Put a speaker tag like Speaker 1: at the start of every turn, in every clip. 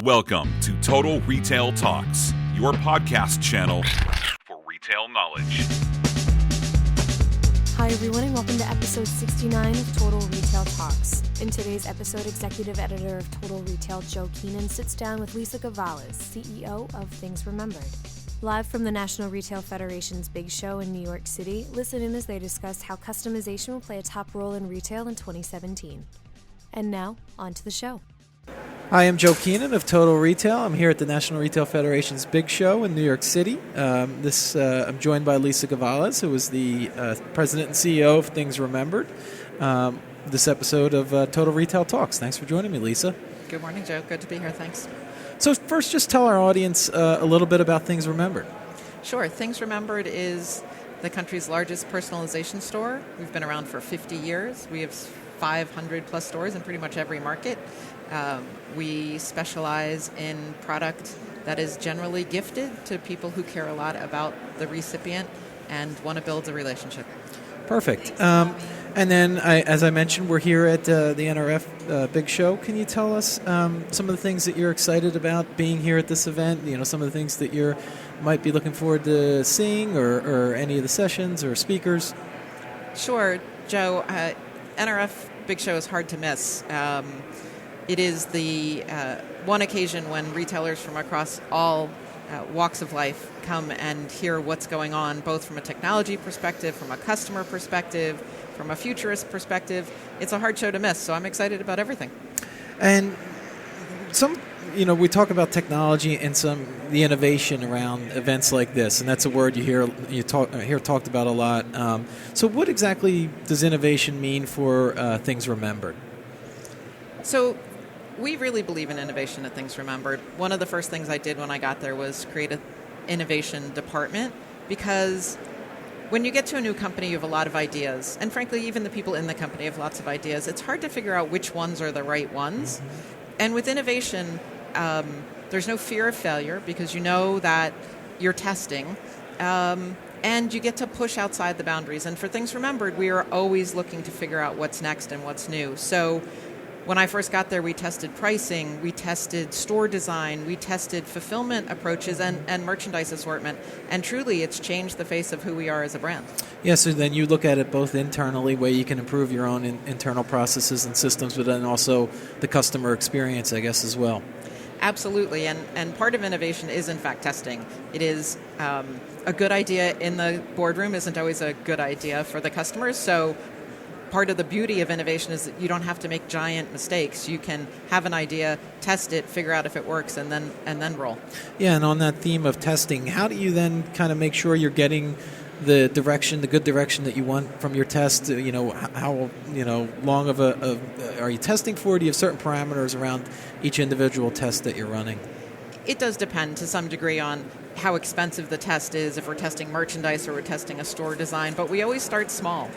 Speaker 1: Welcome to Total Retail Talks, your podcast channel for retail knowledge.
Speaker 2: Hi everyone, and welcome to episode 69 of Total Retail Talks. In today's episode, executive editor of Total Retail, Joe Keenan, sits down with Lisa Gavales, CEO of Things Remembered. Live from the National Retail Federation's Big Show in New York City, listen in as they discuss how customization will play a top role in retail in 2017. And now, on to the show.
Speaker 3: Hi, I'm Joe Keenan of Total Retail. I'm here at the National Retail Federation's Big Show in New York City. I'm joined by Lisa Gavales, who is the president and CEO of Things Remembered. This episode of Total Retail Talks. Thanks for joining me, Lisa.
Speaker 4: Good morning, Joe. Good to be here. Thanks.
Speaker 3: So first, just tell our audience a little bit about Things Remembered.
Speaker 4: Sure. Things Remembered is the country's largest personalization store. We've been around for 50 years. We have 500 plus stores in pretty much every market. We specialize in product that is generally gifted to people who care a lot about the recipient and want to build a relationship.
Speaker 3: Perfect. And then, as I mentioned, we're here at the NRF Big Show. Can you tell us some of the things that you're excited about being here at this event? You know, some of the things that you might be looking forward to seeing, or any of the sessions or speakers?
Speaker 4: Sure, Joe. NRF Big Show is hard to miss. It is the one occasion when retailers from across all walks of life come and hear what's going on, both from a technology perspective, from a customer perspective, from a futurist perspective. It's a hard show to miss, so I'm excited about everything.
Speaker 3: And we talk about technology and the innovation around events like this, and that's a word you hear talked about a lot. So what exactly does innovation mean for Things Remembered?
Speaker 4: So we really believe in innovation at Things Remembered. One of the first things I did when I got there was create an innovation department, because when you get to a new company, you have a lot of ideas. And frankly, even the people in the company have lots of ideas. It's hard to figure out which ones are the right ones. Mm-hmm. And with innovation, there's no fear of failure, because you know that you're testing. And you get to push outside the boundaries. And for Things Remembered, we are always looking to figure out what's next and what's new. So when I first got there, we tested pricing, we tested store design, we tested fulfillment approaches and merchandise assortment. And truly, it's changed the face of who we are as a brand.
Speaker 3: Yeah, so then you look at it both internally, where you can improve your own internal processes and systems, but then also the customer experience, I guess, as well.
Speaker 4: Absolutely, and part of innovation is, in fact, testing. It is a good idea in the boardroom isn't always a good idea for the customers, so part of the beauty of innovation is that you don't have to make giant mistakes. You can have an idea, test it, figure out if it works, and then roll. Yeah,
Speaker 3: and on that theme of testing, how do you then kind of make sure you're getting the good direction that you want from your test? How long of are you testing for? Do you have certain parameters around each individual test that you're running?
Speaker 4: It does depend to some degree on how expensive the test is, if we're testing merchandise or we're testing a store design, but we always start small.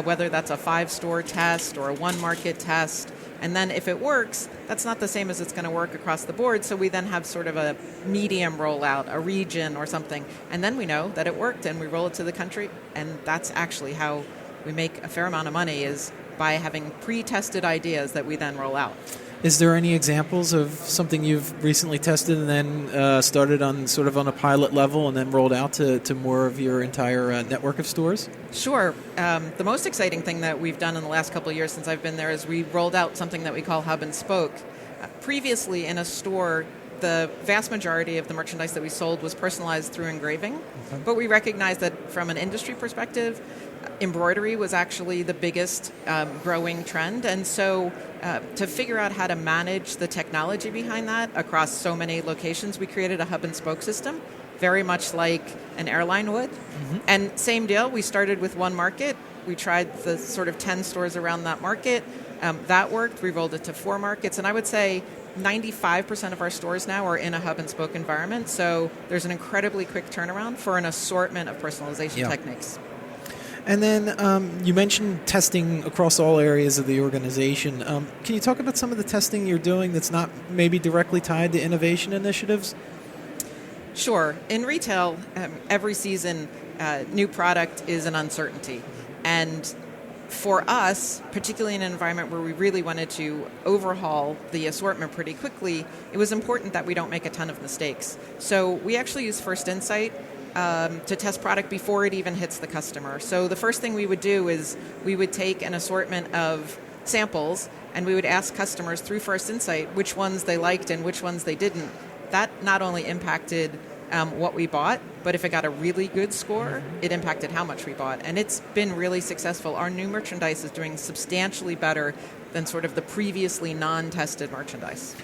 Speaker 4: Whether that's a 5-store test or a 1-market test. And then if it works, that's not the same as it's going to work across the board. So we then have sort of a medium rollout, a region or something. And then we know that it worked and we roll it to the country. And that's actually how we make a fair amount of money, is by having pre-tested ideas that we then roll out.
Speaker 3: Is there any examples of something you've recently tested and then started on a pilot level and then rolled out to more of your entire network of stores?
Speaker 4: Sure. The most exciting thing that we've done in the last couple of years since I've been there is we rolled out something that we call Hub and Spoke. Previously in a store, the vast majority of the merchandise that we sold was personalized through engraving, okay. But we recognized that from an industry perspective, embroidery was actually the biggest growing trend, and so to figure out how to manage the technology behind that across so many locations, we created a hub and spoke system, very much like an airline would. Mm-hmm. And same deal, we started with 1 market. We tried the sort of 10 stores around that market. That worked. We rolled it to 4 markets, and I would say 95% of our stores now are in a hub and spoke environment, so there's an incredibly quick turnaround for an assortment of personalization techniques.
Speaker 3: And then you mentioned testing across all areas of the organization. Can you talk about some of the testing you're doing that's not maybe directly tied to innovation initiatives?
Speaker 4: Sure. In retail, every season, new product is an uncertainty. And for us, particularly in an environment where we really wanted to overhaul the assortment pretty quickly, it was important that we don't make a ton of mistakes. So we actually use First Insight to test product before it even hits the customer. So the first thing we would do is we would take an assortment of samples and we would ask customers through First Insight which ones they liked and which ones they didn't. That not only impacted what we bought, but if it got a really good score, it impacted how much we bought. And it's been really successful. Our new merchandise is doing substantially better than sort of the previously non-tested merchandise.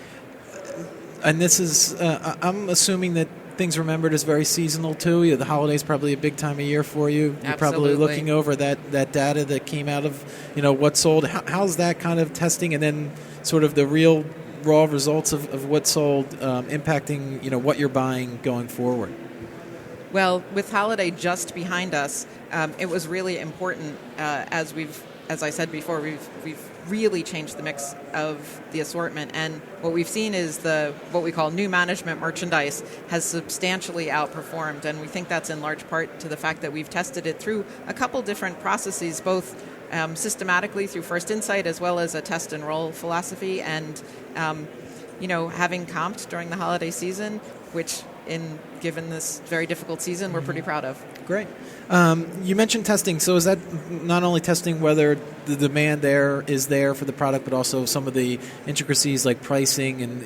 Speaker 3: And this is, I'm assuming that Things Remembered is very seasonal too. The holidays probably a big time of year for you. You're probably looking over that data that came out of what sold. How's that kind of testing and then sort of the real raw results of what sold impacting what you're buying going forward?
Speaker 4: Well, with holiday just behind us, it was really important as I said before, we've really changed the mix of the assortment, and what we've seen is what we call new management merchandise has substantially outperformed, and we think that's in large part to the fact that we've tested it through a couple different processes, both systematically through First Insight as well as a test and roll philosophy, and having comped during the holiday season, which given this very difficult season, we're pretty proud of.
Speaker 3: Great. You mentioned testing. So is that not only testing whether the demand is there for the product, but also some of the intricacies like pricing? And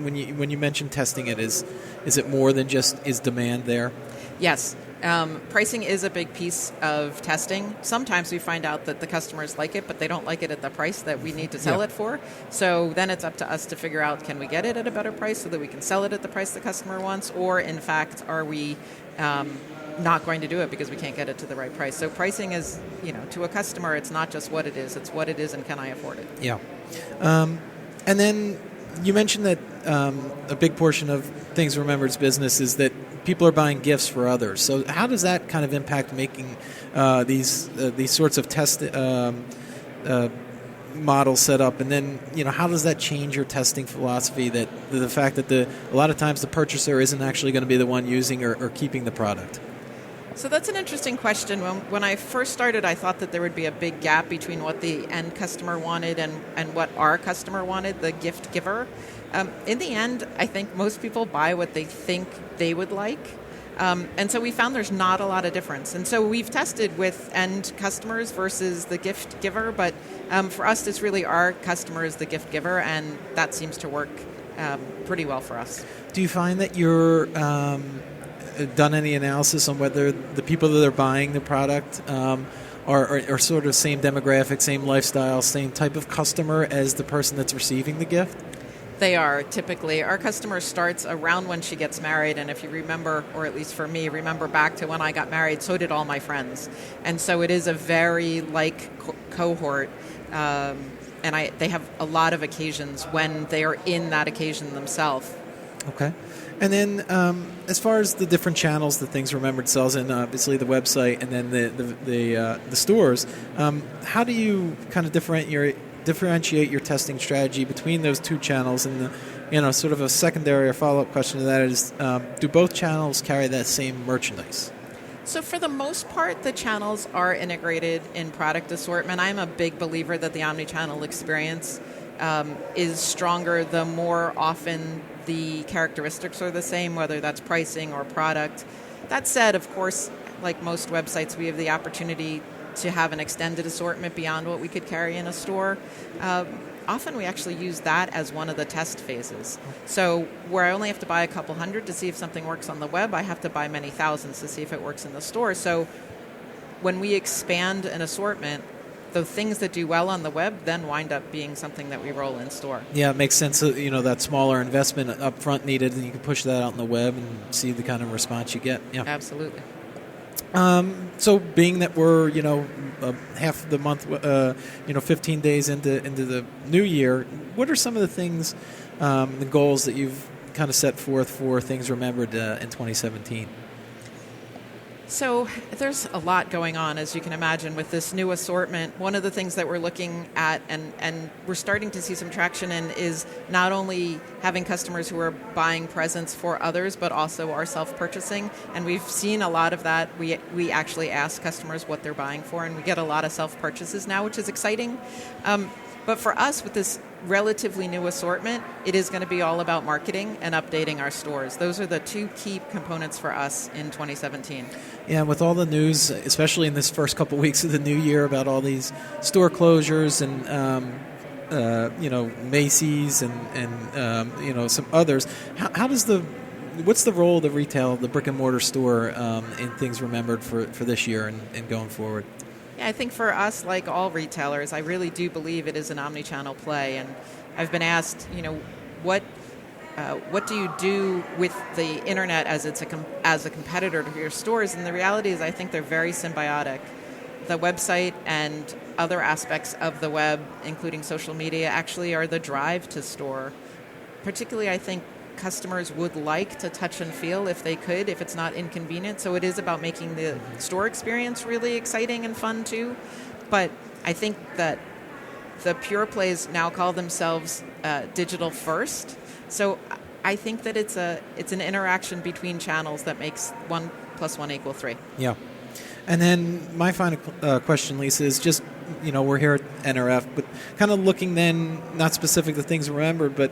Speaker 3: when you mention testing it, is it more than just is demand there?
Speaker 4: Yes. Pricing is a big piece of testing. Sometimes we find out that the customers like it, but they don't like it at the price that we need to sell it for. So then it's up to us to figure out, can we get it at a better price so that we can sell it at the price the customer wants? Or in fact, are we not going to do it because we can't get it to the right price? So pricing is, to a customer, it's not just what it is. It's what it is and can I afford it?
Speaker 3: Yeah. And then you mentioned that a big portion of Things Remembered's business is that people are buying gifts for others. So how does that kind of impact making these sorts of test models set up? And then, how does that change your testing philosophy, that the fact that a lot of times the purchaser isn't actually going to be the one using or keeping the product?
Speaker 4: So that's an interesting question. When I first started, I thought that there would be a big gap between what the end customer wanted and what our customer wanted, the gift giver. In the end, I think most people buy what they think they would like. And so we found there's not a lot of difference. And so we've tested with end customers versus the gift giver. But for us, it's really our customer is the gift giver, and that seems to work pretty well for us.
Speaker 3: Do you find that you're done any analysis on whether the people that are buying the product are sort of same demographic, same lifestyle, same type of customer as the person that's receiving the gift?
Speaker 4: They are, typically. Our customer starts around when she gets married, and if you remember, or at least for me, remember back to when I got married, so did all my friends. And so it is a very cohort, and they have a lot of occasions when they are in that occasion themselves. Okay.
Speaker 3: And then as far as the different channels that Things Remembered sells in, obviously the website and then the stores, how do you kind of differentiate your testing strategy between those two channels? And sort of a secondary or follow-up question to that is, do both channels carry that same merchandise?
Speaker 4: So for the most part, the channels are integrated in product assortment. I'm a big believer that the omni-channel experience is stronger the more often the characteristics are the same, whether that's pricing or product. That said, of course, like most websites, we have the opportunity to have an extended assortment beyond what we could carry in a store. Often we actually use that as one of the test phases. So where I only have to buy a couple hundred to see if something works on the web, I have to buy many thousands to see if it works in the store. So when we expand an assortment, the things that do well on the web then wind up being something that we roll in store.
Speaker 3: Yeah, it makes sense. That smaller investment up front needed, and you can push that out on the web and see the kind of response you get. Yeah,
Speaker 4: absolutely.
Speaker 3: So being that we're half of the month, 15 days into the new year, what are some of the things, the goals that you've kind of set forth for Things Remembered in 2017?
Speaker 4: So there's a lot going on, as you can imagine, with this new assortment. One of the things that we're looking at and we're starting to see some traction in is not only having customers who are buying presents for others, but also are self-purchasing. And we've seen a lot of that. We actually ask customers what they're buying for, and we get a lot of self-purchases now, which is exciting. But for us, with this relatively new assortment, it is going to be all about marketing and updating our stores. Those are the two key components for us in 2017.
Speaker 3: Yeah, and with all the news, especially in this first couple weeks of the new year, about all these store closures and Macy's and some others, what's the role of the retail, the brick and mortar store in Things Remembered for this year and going forward?
Speaker 4: Yeah, I think for us, like all retailers, I really do believe it is an omni-channel play. And I've been asked, what do you do with the internet as a competitor to your stores? And the reality is, I think they're very symbiotic. The website and other aspects of the web, including social media, actually are the drive to store. Particularly, I think customers would like to touch and feel if they could, if it's not inconvenient. So it is about making the store experience really exciting and fun too. But I think that the pure plays now call themselves digital first. So I think that it's an interaction between channels that makes 1 + 1 = 3.
Speaker 3: Yeah. And then my final question, Lisa, is just, we're here at NRF, but kind of looking then, not specific to Things Remembered, but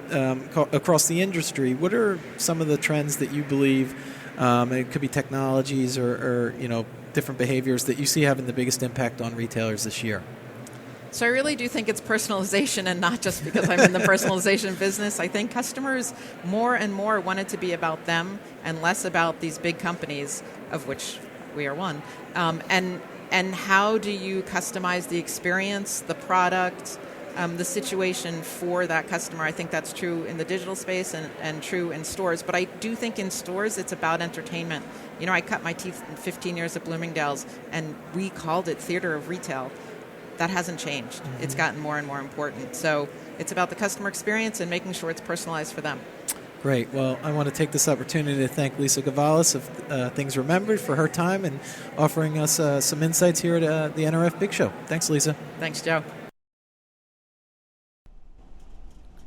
Speaker 3: across the industry, what are some of the trends that you believe, it could be technologies or different behaviors that you see having the biggest impact on retailers this year?
Speaker 4: So I really do think it's personalization, and not just because I'm in the personalization business. I think customers more and more want it to be about them and less about these big companies, of which we are one. And how do you customize the experience, the product, the situation for that customer? I think that's true in the digital space and true in stores. But I do think in stores it's about entertainment. I cut my teeth in 15 years at Bloomingdale's, and we called it theater of retail. That hasn't changed. Mm-hmm. It's gotten more and more important. So it's about the customer experience and making sure it's personalized for them.
Speaker 3: Great. Well, I want to take this opportunity to thank Lisa Gavales of Things Remembered for her time and offering us some insights here at the NRF Big Show. Thanks, Lisa.
Speaker 4: Thanks, Joe.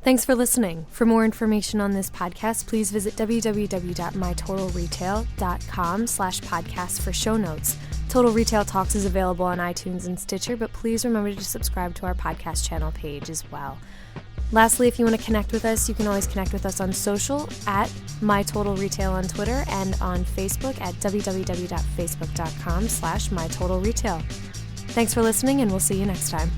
Speaker 2: Thanks for listening. For more information on this podcast, please visit www.mytotalretail.com/podcast for show notes. Total Retail Talks is available on iTunes and Stitcher, but please remember to subscribe to our podcast channel page as well. Lastly, if you want to connect with us, you can always connect with us on social at MyTotalRetail on Twitter and on Facebook at www.facebook.com/MyTotalRetail. Thanks for listening, and we'll see you next time.